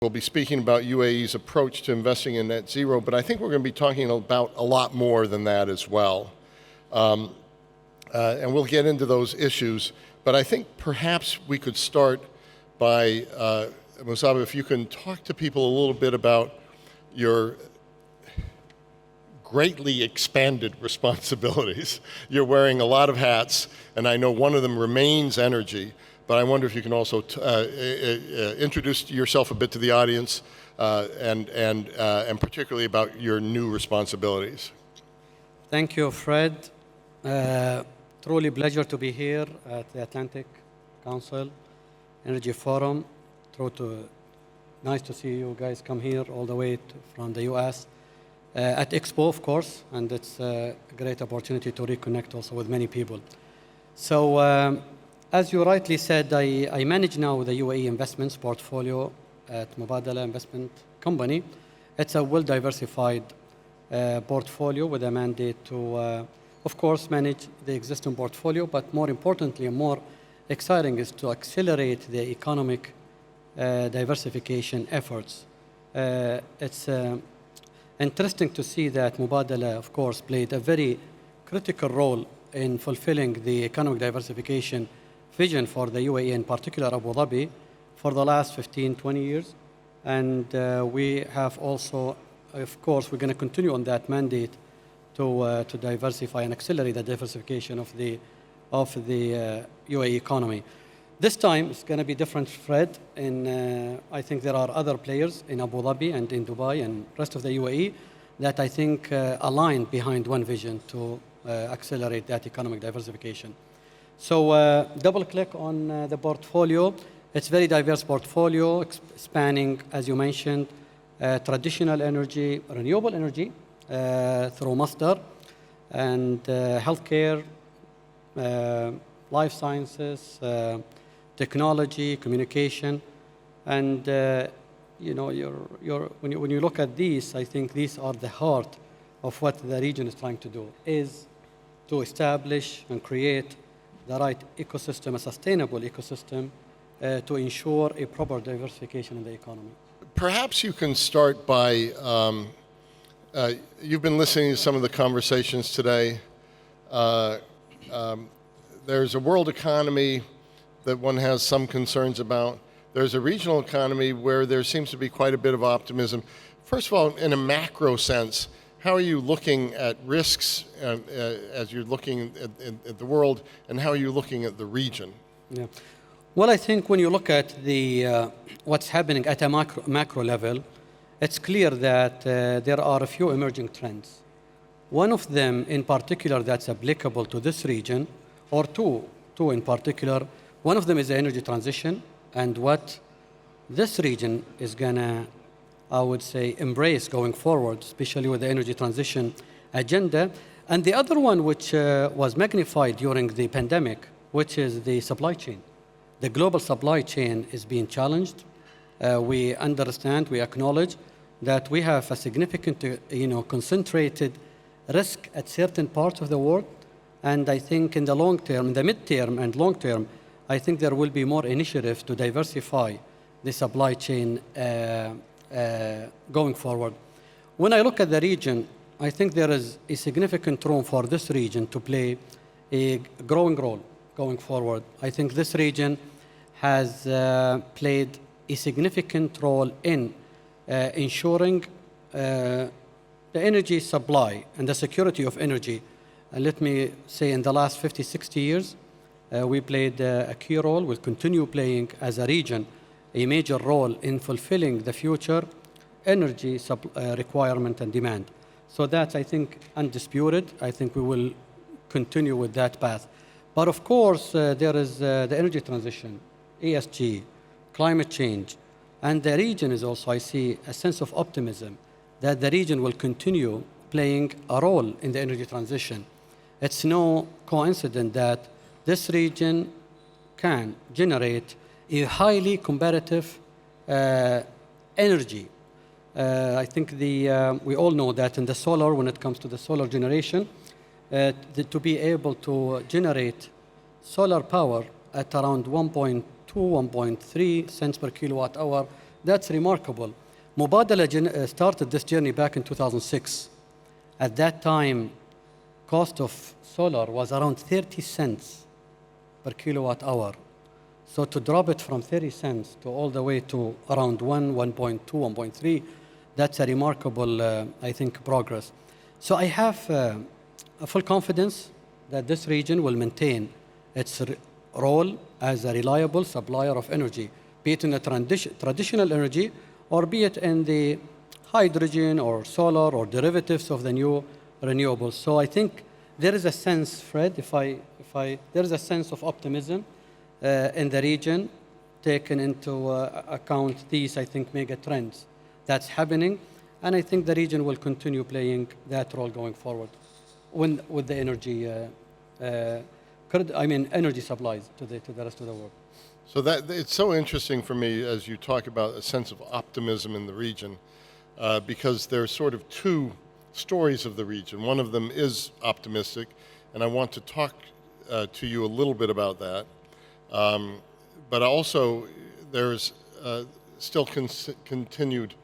We'll be speaking about UAE's approach to investing in net zero, but I think we're going to be talking about a lot more than that as well. And we'll get into those issues, but I think perhaps we could start by, Musabbeh, if you can talk to people a little bit about your greatly expanded responsibilities. You're wearing a lot of hats, and I know one of them remains energy, but I wonder if you can also introduce yourself a bit to the audience and particularly about your new responsibilities. Thank you, Fred. Truly pleasure to be here at the Atlantic Council Energy Forum. Nice to see you guys come here all the way from the US. At Expo, of course, and it's a great opportunity to reconnect also with many people. So, as you rightly said, I manage now the UAE investments portfolio at Mubadala Investment Company. It's a well-diversified portfolio with a mandate to, of course, manage the existing portfolio, but more importantly and more exciting is to accelerate the economic diversification efforts. It's interesting to see that Mubadala, of course, played a very critical role in fulfilling the economic diversification vision for the UAE, in particular Abu Dhabi, for the last 15, 20 years. And we have also, of course, we're going to continue on that mandate to diversify and accelerate the diversification of the UAE economy. This time, it's going to be different, Fred. I think there are other players in Abu Dhabi and in Dubai and rest of the UAE that I think align behind one vision to accelerate that economic diversification. So double click on the portfolio. It's a very diverse portfolio spanning, as you mentioned, traditional energy, renewable energy through Masdar, and healthcare, life sciences, technology, communication, and you know, when you look at these, I think these are the heart of what the region is trying to do, is to establish and create the right ecosystem, a sustainable ecosystem, to ensure a proper diversification in the economy. Perhaps you can start by, you've been listening to some of the conversations today. There's a world economy that one has some concerns about. There's a regional economy where there seems to be quite a bit of optimism. First of all, in a macro sense, how are you looking at risks as you're looking at the world, and how are you looking at the region? Yeah. Well, I think when you look at what's happening at a macro level, it's clear that there are a few emerging trends. One of them in particular that's applicable to this region, or two in particular. One of them is the energy transition, and what this region is gonna, I would say, embrace going forward, especially with the energy transition agenda. And the other one, which was magnified during the pandemic, which is the supply chain. The global supply chain is being challenged. We understand, we acknowledge that we have a significant, concentrated risk at certain parts of the world. And I think in the long term, in the mid-term and long term, I think there will be more initiative to diversify the supply chain going forward. When I look at the region, I think there is a significant room for this region to play a growing role going forward. I think this region has played a significant role in ensuring the energy supply and the security of energy. Let me say in the last 50, 60 years, we played a key role, will continue playing as a region a major role in fulfilling the future energy requirement and demand. So that's, I think, undisputed. I think we will continue with that path. But of course, there is the energy transition, ESG, climate change, and the region is also, I see, a sense of optimism that the region will continue playing a role in the energy transition. It's no coincidence that this region can generate a highly competitive energy. I think we all know that in the solar, when it comes to the solar generation, to be able to generate solar power at around 1.2, 1.3 cents per kilowatt hour That's remarkable. Mubadala started this journey back in 2006. At that time, cost of solar was around 30 cents per kilowatt hour. So to drop it from 30 cents to all the way to around 1.2, 1.3, that's a remarkable, I think, progress. So I have a full confidence that this region will maintain its role as a reliable supplier of energy, be it in the traditional energy or be it in the hydrogen or solar or derivatives of the new renewables. So I think there is a sense, Fred, there is a sense of optimism in the region, taken into account these, I think, mega trends that's happening. And I think the region will continue playing that role going forward with the energy, energy supplies to the rest of the world. So that it's so interesting for me as you talk about a sense of optimism in the region, because there are sort of two stories of the region. One of them is optimistic, and I want to talk to you a little bit about that. But also, there's still continued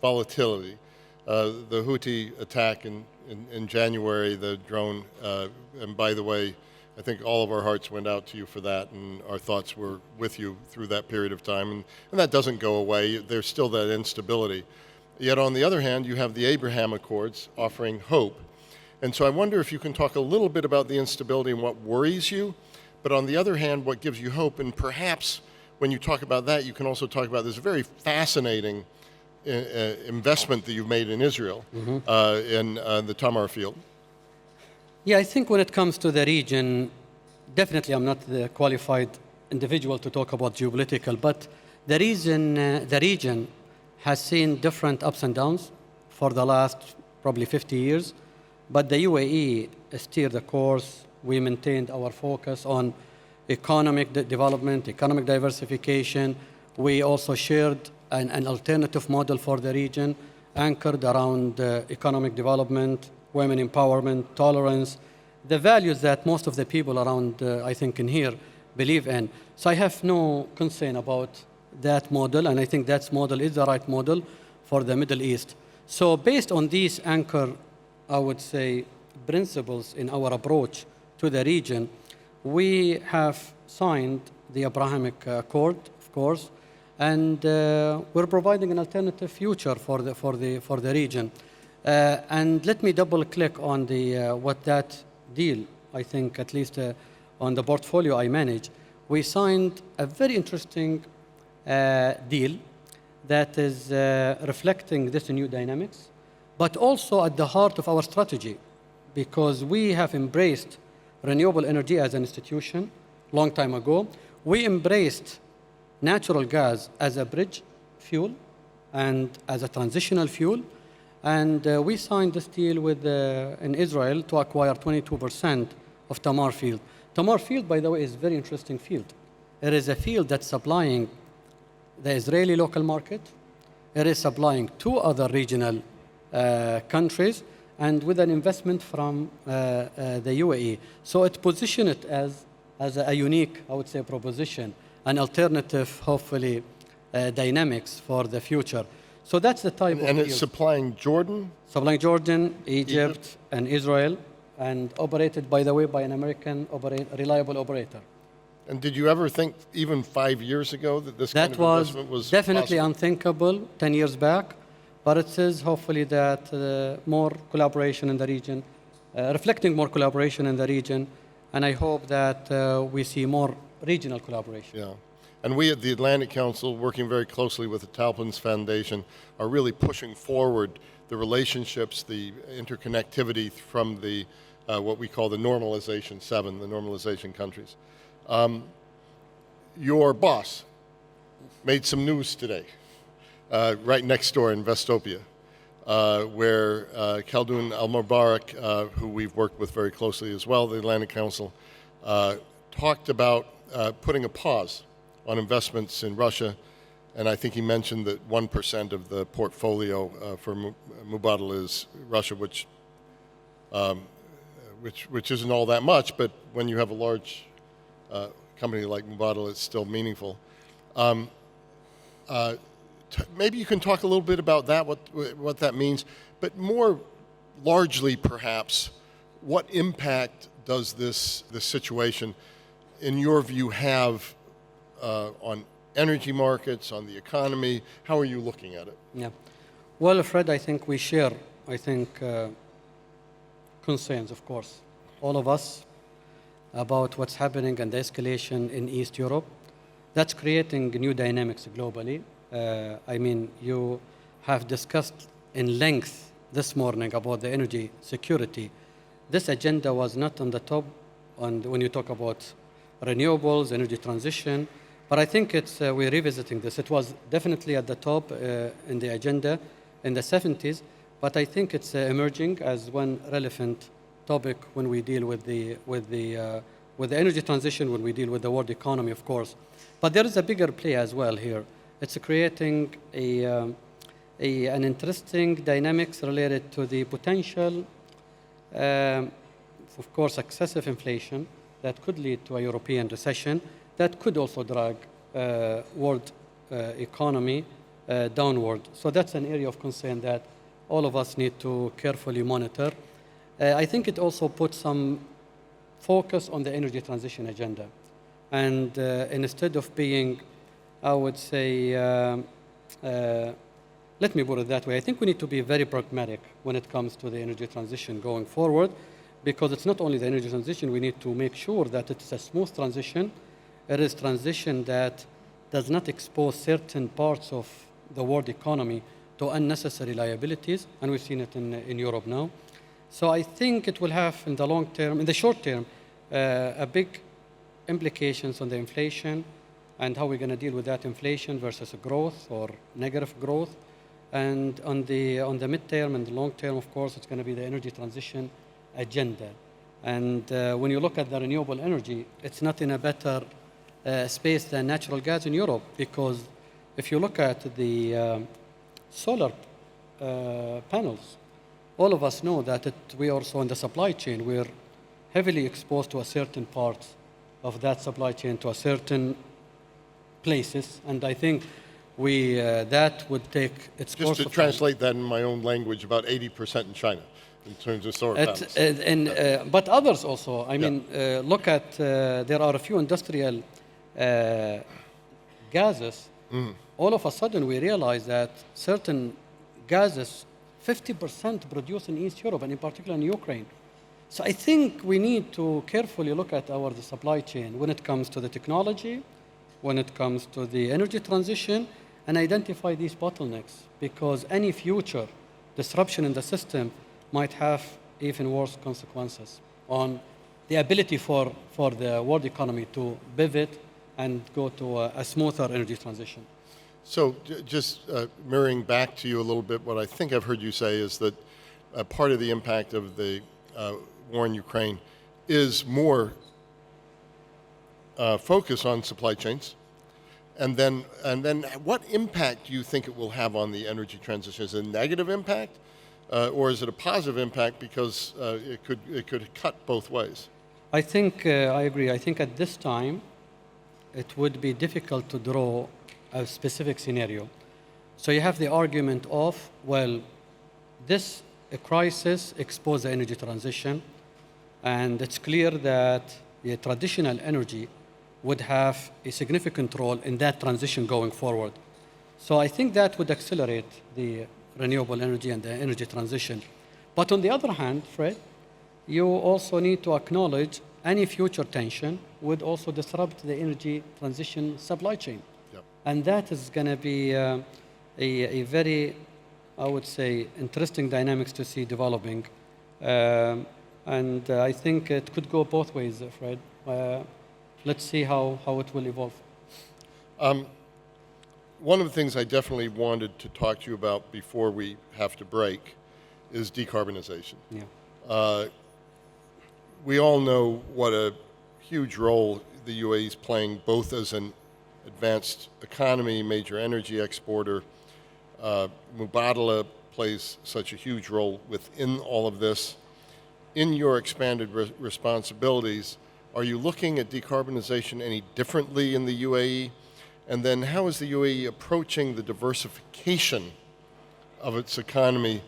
volatility. The Houthi attack in January, the drone, and by the way, I think all of our hearts went out to you for that, and our thoughts were with you through that period of time. And that doesn't go away. There's still that instability. Yet on the other hand, you have the Abraham Accords offering hope. And so I wonder if you can talk a little bit about the instability and what worries you, but on the other hand, what gives you hope. And perhaps when you talk about that, you can also talk about this very fascinating investment that you've made in Israel, in the Tamar field. Yeah, I think when it comes to the region, definitely I'm not the qualified individual to talk about geopolitical, but the region has seen different ups and downs for the last probably 50 years, but the UAE steered the course. We maintained our focus on economic development, economic diversification. We also shared an alternative model for the region, anchored around economic development, women empowerment, tolerance, the values that most of the people around, I think, in here believe in. So I have no concern about that model, and I think that model is the right model for the Middle East. So based on these anchor, I would say, principles in our approach to the region, we have signed the Abrahamic Accord, of course, and we're providing an alternative future for the region. And let me double click on what that deal, I think, at least on the portfolio I manage. We signed a very interesting deal that is reflecting this new dynamics, but also at the heart of our strategy, because we have embraced renewable energy as an institution long time ago. We embraced natural gas as a bridge fuel and as a transitional fuel. And we signed this deal in Israel to acquire 22% of Tamar field. Tamar field, by the way, is a very interesting field. It is a field that's supplying the Israeli local market. It is supplying two other regional countries, and with an investment from the UAE. So it positioned it as a unique, I would say, proposition, an alternative, hopefully, dynamics for the future. So that's the type of And it's deal. supplying Jordan? Supplying Jordan, Egypt, and Israel, and operated, by the way, by an American reliable operator. And did you ever think, even 5 years ago, that this kind That of was investment was definitely possible? unthinkable 10 years back, but it is hopefully that more collaboration in the region, reflecting more collaboration in the region, and I hope that we see more regional collaboration. Yeah. And we at the Atlantic Council, working very closely with the Taupins Foundation, are really pushing forward the relationships, the interconnectivity from the what we call the Normalization 7, the normalization countries. Your boss made some news today, right next door in Vestopia, where Khaldoun Al-Mubarak, who we've worked with very closely as well, the Atlantic Council, talked about putting a pause on investments in Russia, and I think he mentioned that 1% of the portfolio for Mubadala is Russia, which isn't all that much, but when you have a large company like Mubadala, it's still meaningful. maybe you can talk a little bit about that, what that means, but more largely perhaps, what impact does this situation, in your view, have on energy markets, on the economy? How are you looking at it? Yeah. Well, Fred, I think we share, concerns, of course, all of us, about what's happening and the escalation in East Europe. That's creating new dynamics globally. You have discussed in length this morning about the energy security. This agenda was not on the top when you talk about renewables, energy transition, but I think we're revisiting this. It was definitely at the top in the agenda in the 70s, but I think it's emerging as one relevant topic when we deal with the energy transition, when we deal with the world economy, of course. But there is a bigger play as well here. It's creating an interesting dynamics related to the potential, of course, excessive inflation that could lead to a European recession, that could also drag world economy downward. So that's an area of concern that all of us need to carefully monitor. I think it also puts some focus on the energy transition agenda. And instead of being, I would say, let me put it that way, I think we need to be very pragmatic when it comes to the energy transition going forward, because it's not only the energy transition, we need to make sure that it's a smooth transition. It is transition that does not expose certain parts of the world economy to unnecessary liabilities, and we've seen it in Europe now. So I think it will have, in the short term, a big implications on the inflation and how we're going to deal with that inflation versus growth or negative growth. And on the midterm and the long term, of course, it's going to be the energy transition agenda. And when you look at the renewable energy, it's not in a better space than natural gas in Europe, because if you look at the solar panels, all of us know that we also in the supply chain, we're heavily exposed to a certain part of that supply chain, to a certain places, and I think that would take its course. Just to translate that in my own language, about 80% in China in terms of solar panels. But others also. Look at, there are a few industrial gases. All of a sudden we realize that certain gases, 50% produced in East Europe, and in particular in Ukraine. So I think we need to carefully look at our supply chain when it comes to the technology, when it comes to the energy transition, and identify these bottlenecks, because any future disruption in the system might have even worse consequences on the ability for the world economy to pivot and go to a smoother energy transition. So just mirroring back to you a little bit, what I think I've heard you say is that part of the impact of the war in Ukraine is more focus on supply chains. And then what impact do you think it will have on the energy transition? Is it a negative impact, or is it a positive impact because it could cut both ways? I think I agree. I think at this time it would be difficult to draw a specific scenario. So you have the argument of, well, this crisis exposed the energy transition, and it's clear that the traditional energy would have a significant role in that transition going forward. So I think that would accelerate the renewable energy and the energy transition. But on the other hand, Fred, you also need to acknowledge any future tension would also disrupt the energy transition supply chain. Yep. And that is going to be a very, I would say, interesting dynamics to see developing. And I think it could go both ways, Fred. Let's see how it will evolve. One of the things I definitely wanted to talk to you about before we have to break is decarbonization. Yeah. We all know what a huge role the UAE is playing, both as an advanced economy, major energy exporter. Mubadala plays such a huge role within all of this. In your expanded responsibilities, are you looking at decarbonization any differently in the UAE? And then how is the UAE approaching the diversification of its economy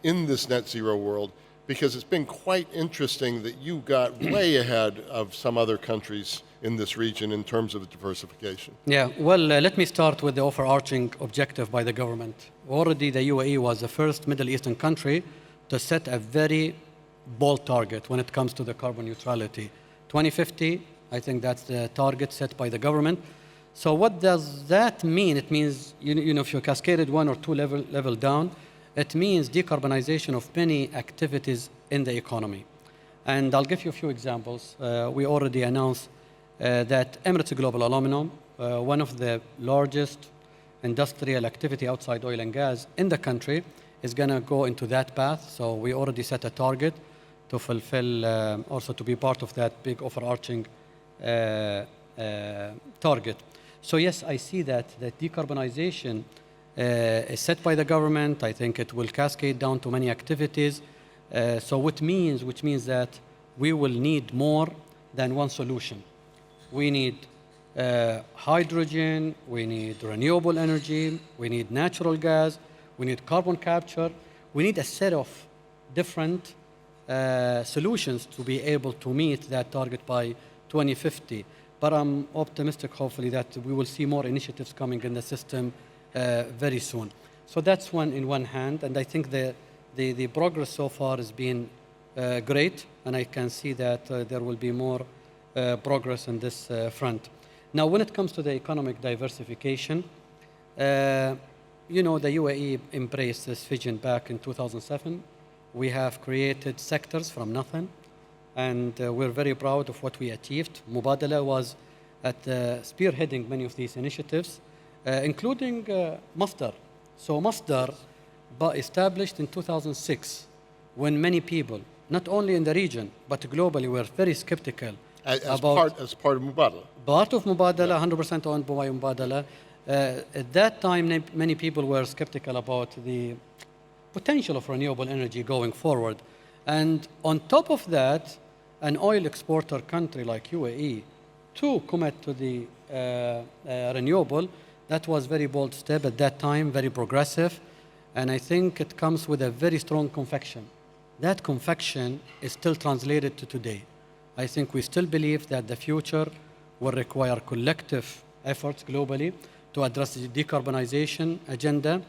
in this net zero world? Because it's been quite interesting that you got way ahead of some other countries in this region in terms of diversification. Yeah, well, let me start with the overarching objective by the government. Already the UAE was the first Middle Eastern country to set a very bold target when it comes to the carbon neutrality. 2050, I think that's the target set by the government. So what does that mean? It means, you know, if you cascaded one or two level down, it means decarbonization of many activities in the economy. And I'll give you a few examples. We already announced that Emirates Global Aluminum, one of the largest industrial activity outside oil and gas in the country, is going to go into that path. So we already set a target to fulfill, also to be part of that big overarching target. So yes, I see that decarbonization is set by the government. I think it will cascade down to many activities. So which means that we will need more than one solution. We need hydrogen, we need renewable energy, we need natural gas, we need carbon capture. We need a set of different solutions to be able to meet that target by 2050. But I'm optimistic, hopefully, that we will see more initiatives coming in the system very soon. So that's one in one hand, and I think the progress so far has been great, and I can see that there will be more progress on this front. Now, when it comes to the economic diversification, you know, the UAE embraced this vision back in 2007. We have created sectors from nothing, and we're very proud of what we achieved. Mubadala was spearheading many of these initiatives, including Masdar. So Masdar established in 2006, when many people, not only in the region, but globally, were very skeptical as part of Mubadala. Part of Mubadala, 100% owned by Mubadala. At that time, many people were skeptical about the potential of renewable energy going forward. And on top of that, an oil exporter country like UAE to commit to the renewable, that was a very bold step at that time, very progressive. And I think it comes with a very strong conviction. That conviction is still translated to today. I think we still believe that the future will require collective efforts globally to address the decarbonization agenda.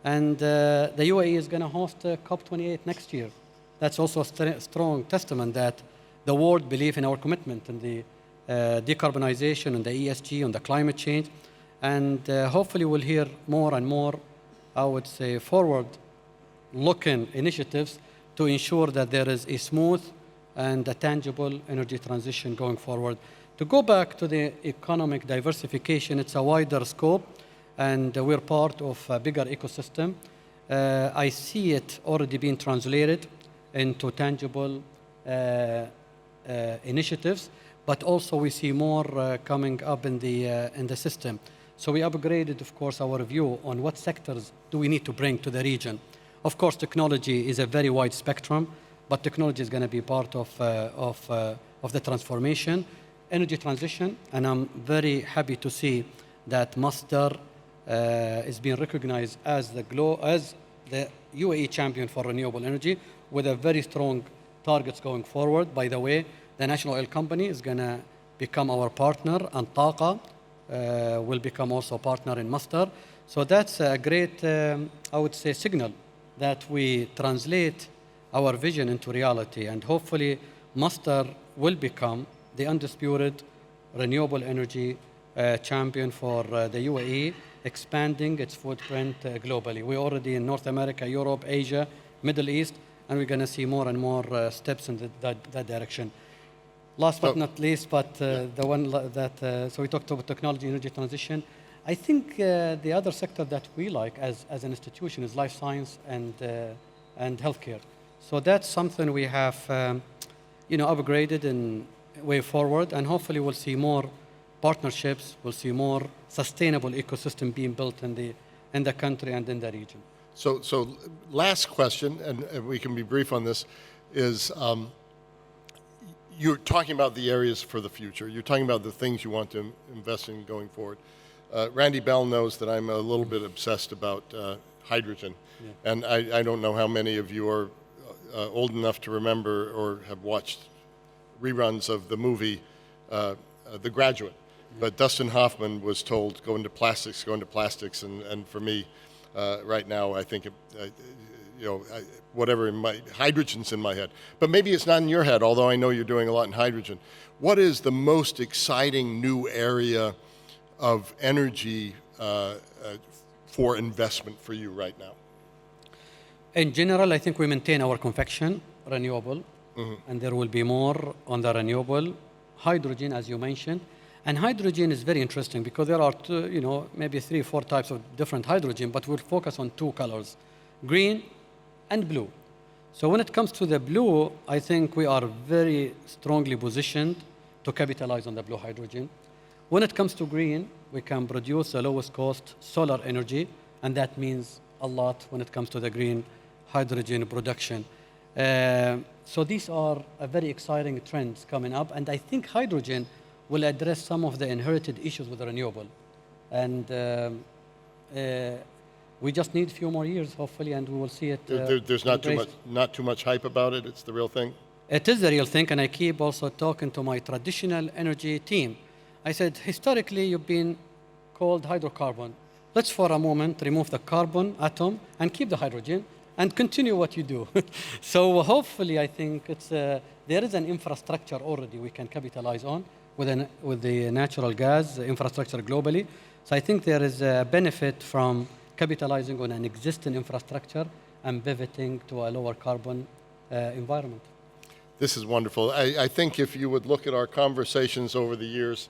And the UAE is going to host COP28 next year. That's also a strong testament that the world believes in our commitment in the decarbonization and the ESG and the climate change. And hopefully we'll hear more and more, I would say, forward-looking initiatives to ensure that there is a smooth and a tangible energy transition going forward. To go back to the economic diversification, it's a wider scope, and we're part of a bigger ecosystem. I see it already being translated into tangible initiatives, but also we see more coming up in the system. So we upgraded, of course, our view on what sectors do we need to bring to the region. Of course, technology is a very wide spectrum, but technology is going to be part of the transformation, energy transition, and I'm very happy to see that Masdar is being recognized as the UAE champion for renewable energy with a very strong targets going forward. By the way, the national oil company is going to become our partner, and Taqa will become also a partner in Masdar. So that's a great, I would say, signal that we translate our vision into reality, and hopefully Masdar will become the undisputed renewable energy champion for the UAE, expanding its footprint globally. We're already in North America, Europe, Asia, Middle East, and we're going to see more and more steps in that direction. Last but not least, but the one that, so we talked about technology, energy transition. I think the other sector that we like as an institution is life science and healthcare. So that's something we have, upgraded in way forward, and hopefully we'll see more partnerships, we'll see more sustainable ecosystem being built in the country and in the region. So last question, and we can be brief on this, is you're talking about the areas for the future. You're talking about the things you want to invest in going forward. Randy Bell knows that I'm a little bit obsessed about hydrogen. Yeah. And I don't know how many of you are old enough to remember or have watched reruns of the movie The Graduate. Yeah. But Dustin Hoffman was told, go into plastics, and for me, right now, I think, whatever hydrogen's in my head. But maybe it's not in your head, although I know you're doing a lot in hydrogen. What is the most exciting new area of energy for investment for you right now? In general, I think we maintain our convection, renewable, and there will be more on the renewable. Hydrogen, as you mentioned. And hydrogen is very interesting because there are two, maybe 3 or 4 types of different hydrogen, but we'll focus on 2 colors, green and blue. So when it comes to the blue, I think we are very strongly positioned to capitalize on the blue hydrogen. When it comes to green, we can produce the lowest cost solar energy, and that means a lot when it comes to the green hydrogen production. So these are very exciting trends coming up, and I think hydrogen will address some of the inherited issues with the renewable. And we just need a few more years, hopefully, and we will see it. There's not too much hype about it. It's the real thing. It is the real thing, and I keep also talking to my traditional energy team. I said, historically, you've been called hydrocarbon. Let's for a moment remove the carbon atom and keep the hydrogen and continue what you do. So hopefully, I think there is an infrastructure already we can capitalize on with the natural gas infrastructure globally. So I think there is a benefit from capitalizing on an existing infrastructure and pivoting to a lower carbon environment. This is wonderful. I think if you would look at our conversations over the years,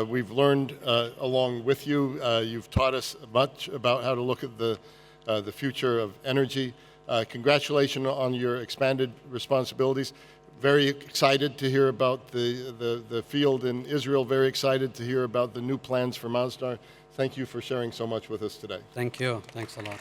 we've learned along with you. You've taught us much about how to look at the future of energy. Congratulations on your expanded responsibilities. Very excited to hear about the field in Israel. Very excited to hear about the new plans for Masdar. Thank you for sharing so much with us today. Thank you. Thanks a lot.